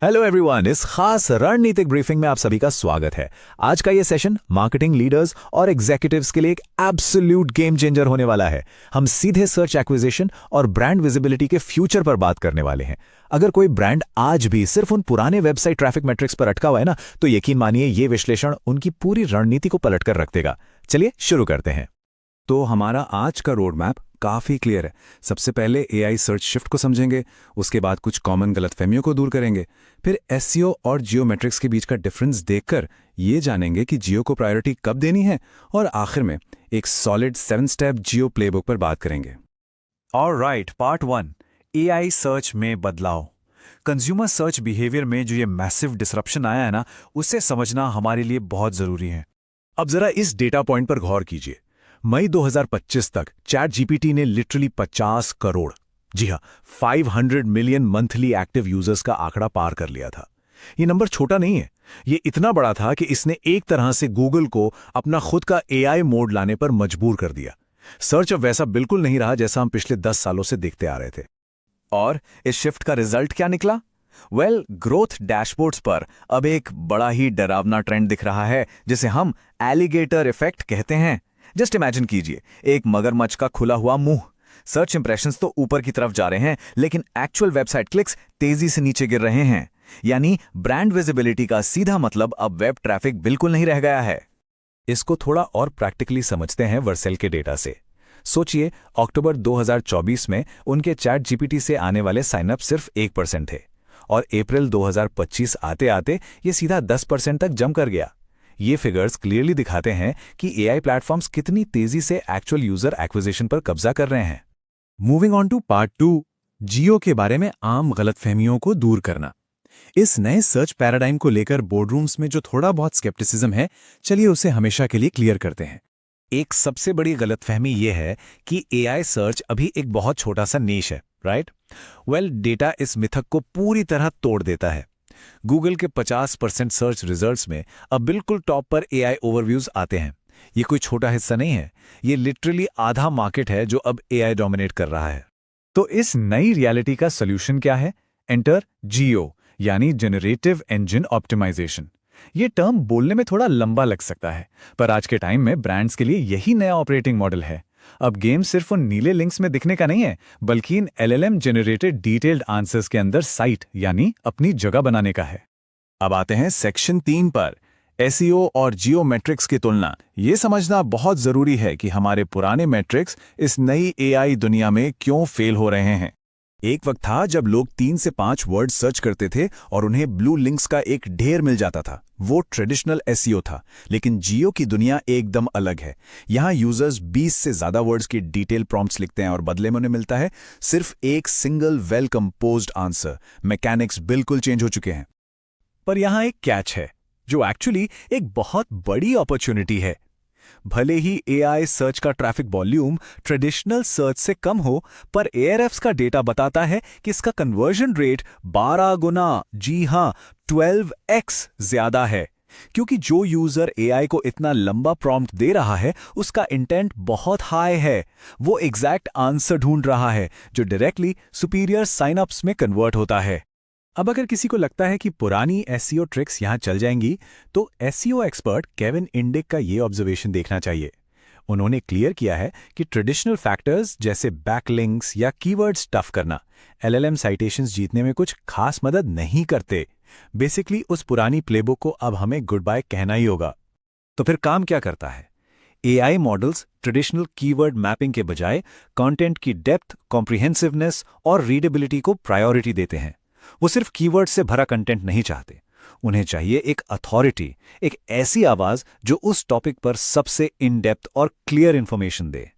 Hello everyone, इस खास रणनीतिक ब्रीफिंग में आप सभी का स्वागत है। आज का ये सेशन मार्केटिंग लीडर्स और एग्जीक्यूटिव्स के लिए एक एब्सोल्यूट गेम चेंजर होने वाला है। हम सीधे सर्च एक्विजिशन और ब्रांड विजिबिलिटी के फ्यूचर पर बात करने वाले हैं। अगर कोई ब्रांड आज भी सिर्फ उन पुराने वेबसाइट ट्रैफिक मैट्रिक्स पर अटका हुआ है ना, तो यकीन मानिए ये विश्लेषण उनकी पूरी रणनीति को पलटकर रख देगा। चलिए शुरू करते हैं। तो हमारा आज का रोड मैप काफ़ी क्लियर है। सबसे पहले एआई सर्च शिफ्ट को समझेंगे, उसके बाद कुछ कॉमन गलतफहमियों को दूर करेंगे, फिर एसईओ और जियोमेट्रिक्स के बीच का डिफरेंस देखकर ये जानेंगे कि जियो को प्रायोरिटी कब देनी है, और आखिर में एक सॉलिड 7 स्टेप जियो प्लेबुक पर बात करेंगे। ऑलराइट, पार्ट 1, एआई सर्च में बदलाव। कंज्यूमर सर्च बिहेवियर में जो ये मैसिव डिसरप्शन आया है ना, उसे समझना हमारे लिए बहुत ज़रूरी है। अब जरा इस डेटा पॉइंट पर गौर कीजिए। मई 2025 तक चैट जीपीटी ने लिटरली 50 करोड़, जी हाँ 500 मिलियन मंथली एक्टिव यूजर्स का आंकड़ा पार कर लिया था। ये नंबर छोटा नहीं है, ये इतना बड़ा था कि इसने एक तरह से गूगल को अपना खुद का एआई मोड लाने पर मजबूर कर दिया। सर्च अब वैसा बिल्कुल नहीं रहा जैसा हम पिछले 10 सालों से देखते आ रहे थे। और इस शिफ्ट का रिजल्ट क्या निकला? ग्रोथ डैशबोर्ड्स पर अब एक बड़ा ही डरावना ट्रेंड दिख रहा है, जिसे हम एलिगेटर इफेक्ट कहते हैं। जस्ट इमेजिन कीजिए, एक मगरमच्छ का खुला हुआ मुंह। सर्च इंप्रेशंस तो ऊपर की तरफ जा रहे हैं, लेकिन एक्चुअल वेबसाइट क्लिक्स तेजी से नीचे गिर रहे हैं। यानी ब्रांड विजिबिलिटी का सीधा मतलब अब वेब ट्रैफिक बिल्कुल नहीं रह गया है। इसको थोड़ा और प्रैक्टिकली समझते हैं वर्सेल के डेटा से। सोचिए, अक्टूबर 2024 में उनके चैट जीपीटी से आने वाले साइनअप सिर्फ 1% थे, और अप्रैल 2025 आते आते ये सीधा 10% तक जंप कर गया। ये फिगर्स क्लियरली दिखाते हैं कि एआई प्लेटफॉर्म्स कितनी तेजी से एक्चुअल यूजर एक्विजिशन पर कब्जा कर रहे हैं। मूविंग ऑन टू पार्ट 2, जियो के बारे में आम गलतफहमियों को दूर करना। इस नए सर्च पैराडाइम को लेकर बोर्डरूम्स में जो थोड़ा बहुत स्केप्टिसिज्म है, चलिए उसे हमेशा के लिए क्लियर करते हैं। एक सबसे बड़ी गलतफहमी यह है कि एआई सर्च अभी एक बहुत छोटा सा नीश है, राइट? डेटा इस मिथक को पूरी तरह तोड़ देता है। गूगल के 50% सर्च रिजल्ट्स में अब बिल्कुल टॉप पर एआई ओवरव्यूज आते हैं। ये कोई छोटा हिस्सा नहीं है, ये लिटरली आधा मार्केट है जो अब एआई डोमिनेट कर रहा है। तो इस नई रियलिटी का सोल्यूशन क्या है? एंटर जियो, यानी जनरेटिव इंजन ऑप्टिमाइजेशन। ये टर्म बोलने में थोड़ा लंबा लग सकता है, पर आज के टाइम में ब्रांड्स के लिए यही नया ऑपरेटिंग मॉडल है। अब गेम सिर्फ उन नीले लिंक्स में दिखने का नहीं है, बल्कि इन एलएलएम जनरेटेड डिटेल्ड आंसर्स के अंदर साइट यानी अपनी जगह बनाने का है। अब आते हैं सेक्शन 3 पर, एसईओ और जियोमेट्रिक्स की तुलना। ये समझना बहुत जरूरी है कि हमारे पुराने मैट्रिक्स इस नई एआई दुनिया में क्यों फेल हो रहे हैं। एक वक्त था जब लोग 3 से 5 वर्ड सर्च करते थे और उन्हें ब्लू लिंक्स का एक ढेर मिल जाता था। वो ट्रेडिशनल एसईओ था। लेकिन जियो की दुनिया एकदम अलग है। यहाँ यूजर्स 20 से ज्यादा वर्ड्स की डिटेल प्रॉम्प्ट्स लिखते हैं और बदले में उन्हें मिलता है सिर्फ एक single well composed answer. Mechanics बिल्कुल चेंज हो चुके हैं। पर यहाँ एक कैच है, जो एक्चुअली एक बहुत बड़ी अपॉर्चुनिटी है। भले ही एआई सर्च का ट्रैफिक वॉल्यूम ट्रेडिशनल सर्च से कम हो, पर एआरएफ्स का डेटा बताता है कि इसका कन्वर्जन रेट 12 गुना, जी हां 12x ज्यादा है। क्योंकि जो यूजर एआई को इतना लंबा प्रॉम्प्ट दे रहा है, उसका इंटेंट बहुत हाई है। वो एग्जैक्ट आंसर ढूंढ रहा है जो डायरेक्टली सुपीरियर साइनअप्स में कन्वर्ट होता है। अब अगर किसी को लगता है कि पुरानी एसईओ ट्रिक्स यहां चल जाएंगी, तो एसईओ एक्सपर्ट केविन इंडिक का ये ऑब्जर्वेशन देखना चाहिए। उन्होंने क्लियर किया है कि ट्रेडिशनल फैक्टर्स जैसे बैकलिंक्स या कीवर्ड्स टफ करना एलएलएम साइटेशंस जीतने में कुछ खास मदद नहीं करते। बेसिकली उस पुरानी प्लेबुक को अब हमें गुड बाय कहना ही होगा। तो फिर काम क्या करता है? AI models traditional keyword mapping के बजाय कंटेंट की डेप्थ, कॉम्प्रिहेंसिवनेस और रीडेबिलिटी को प्रायोरिटी देते हैं। वो सिर्फ कीवर्ड से भरा कंटेंट नहीं चाहते, उन्हें चाहिए एक अथॉरिटी, एक ऐसी आवाज जो उस टॉपिक पर सबसे इन डेप्थ और क्लियर इंफॉर्मेशन दे।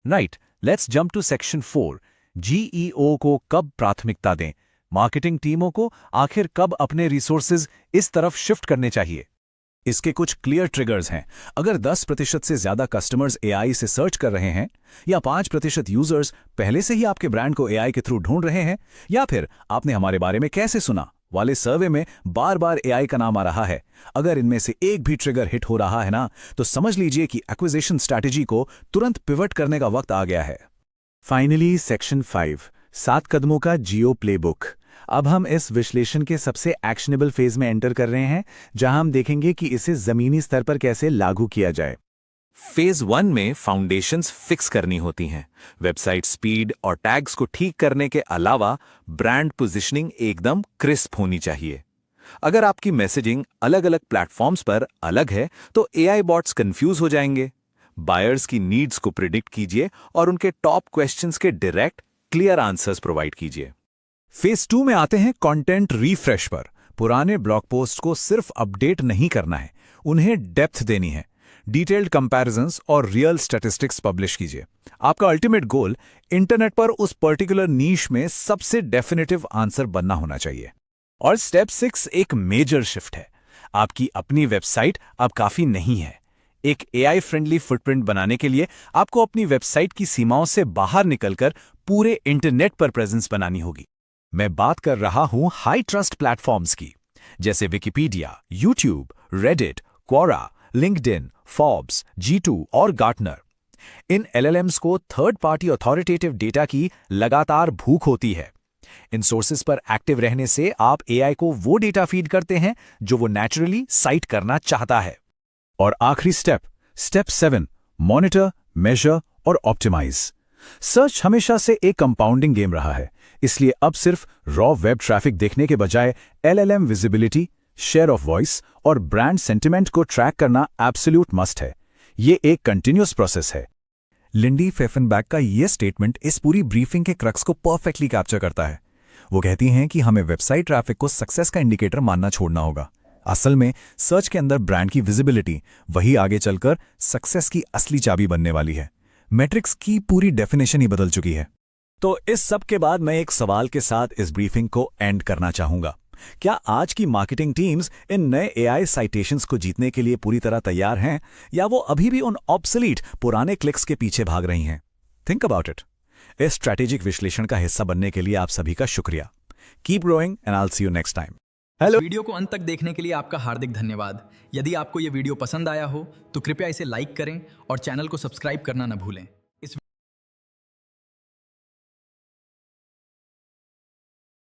Right, let's jump to section 4, GEO को कब प्राथमिकता दें? मार्केटिंग टीमों को आखिर कब अपने रिसोर्सेज इस तरफ शिफ्ट करने चाहिए? इसके कुछ क्लियर ट्रिगर्स हैं। अगर 10% से ज्यादा कस्टमर्स एआई से सर्च कर रहे हैं, या 5% यूजर्स पहले से ही आपके ब्रांड को एआई के थ्रू ढूंढ रहे हैं, या फिर आपने हमारे बारे में कैसे सुना वाले सर्वे में बार बार एआई का नाम आ रहा है, अगर इनमें से एक भी ट्रिगर हिट हो रहा है ना, तो समझ लीजिए कि एक्विजिशन स्ट्रैटेजी को तुरंत पिवट करने का वक्त आ गया है। फाइनली सेक्शन 5, 7 कदमों का जियो प्लेबुक। अब हम इस विश्लेषण के सबसे एक्शनेबल फेज में एंटर कर रहे हैं, जहां हम देखेंगे कि इसे जमीनी स्तर पर कैसे लागू किया जाए। फेज 1 में फाउंडेशंस फिक्स करनी होती हैं। वेबसाइट स्पीड और टैग्स को ठीक करने के अलावा ब्रांड पोजीशनिंग एकदम क्रिस्प होनी चाहिए। अगर आपकी मैसेजिंग अलग अलग प्लेटफॉर्म्स पर अलग है तो एआई बॉट्स कंफ्यूज हो जाएंगे। बायर्स की नीड्स को प्रिडिक्ट कीजिए और उनके टॉप क्वेश्चंस के डायरेक्ट क्लियर आंसर्स प्रोवाइड कीजिए। फेज 2 में आते हैं कंटेंट रिफ्रेश पर। पुराने ब्लॉग पोस्ट को सिर्फ अपडेट नहीं करना है, उन्हें डेप्थ देनी है। डिटेल्ड कंपैरिजंस और रियल स्टैटिस्टिक्स पब्लिश कीजिए। आपका अल्टीमेट गोल इंटरनेट पर उस पर्टिकुलर नीश में सबसे डेफिनेटिव आंसर बनना होना चाहिए। और स्टेप 6 एक मेजर शिफ्ट है। आपकी अपनी वेबसाइट अब काफी नहीं है। एक एआई फ्रेंडली फुटप्रिंट बनाने के लिए आपको अपनी वेबसाइट की सीमाओं से बाहर निकलकर पूरे इंटरनेट पर प्रेजेंस बनानी होगी। मैं बात कर रहा हूं हाई ट्रस्ट प्लेटफॉर्म्स की, जैसे Wikipedia, YouTube, Reddit, Quora, LinkedIn, Forbes, G2 और गार्टनर। इन LLMs को थर्ड पार्टी अथॉरिटेटिव डेटा की लगातार भूख होती है। इन सोर्सेस पर एक्टिव रहने से आप एआई को वो डेटा फीड करते हैं जो वो नेचुरली साइट करना चाहता है। और आखिरी स्टेप 7, मॉनिटर, मेजर और ऑप्टिमाइज। सर्च हमेशा से एक कंपाउंडिंग गेम रहा है, इसलिए अब सिर्फ रॉ वेब ट्रैफिक देखने के बजाय LLM visibility, share of voice और ब्रांड सेंटिमेंट को ट्रैक करना एब्सोल्यूट मस्ट है। ये एक कंटिन्यूअस प्रोसेस है। लिंडी फेफनबैक का ये स्टेटमेंट इस पूरी ब्रीफिंग के क्रक्स को परफेक्टली कैप्चर करता है। वो कहती हैं कि हमें वेबसाइट ट्रैफिक को सक्सेस का इंडिकेटर मानना छोड़ना होगा। असल में सर्च के अंदर ब्रांड की विजिबिलिटी वही आगे चलकर सक्सेस की असली चाबी बनने वाली है। मैट्रिक्स की पूरी डेफिनेशन ही बदल चुकी है। तो इस सब के बाद मैं एक सवाल के साथ इस ब्रीफिंग को एंड करना चाहूंगा। क्या आज की मार्केटिंग टीम्स इन नए एआई साइटेशंस को जीतने के लिए पूरी तरह तैयार हैं, या वो अभी भी उन ऑब्सोलीट पुराने क्लिक्स के पीछे भाग रही हैं? Think about it. इस स्ट्रैटेजिक विश्लेषण का हिस्सा बनने के लिए आप सभी का शुक्रिया। Keep growing and I will see you next time. Hello. Video को अंत तक देखने के लिए आपका हार्दिक धन्यवाद। यदि आपको यह वीडियो पसंद आया हो तो कृपया इसे लाइक करें और चैनल को सब्सक्राइब करना न भूलें।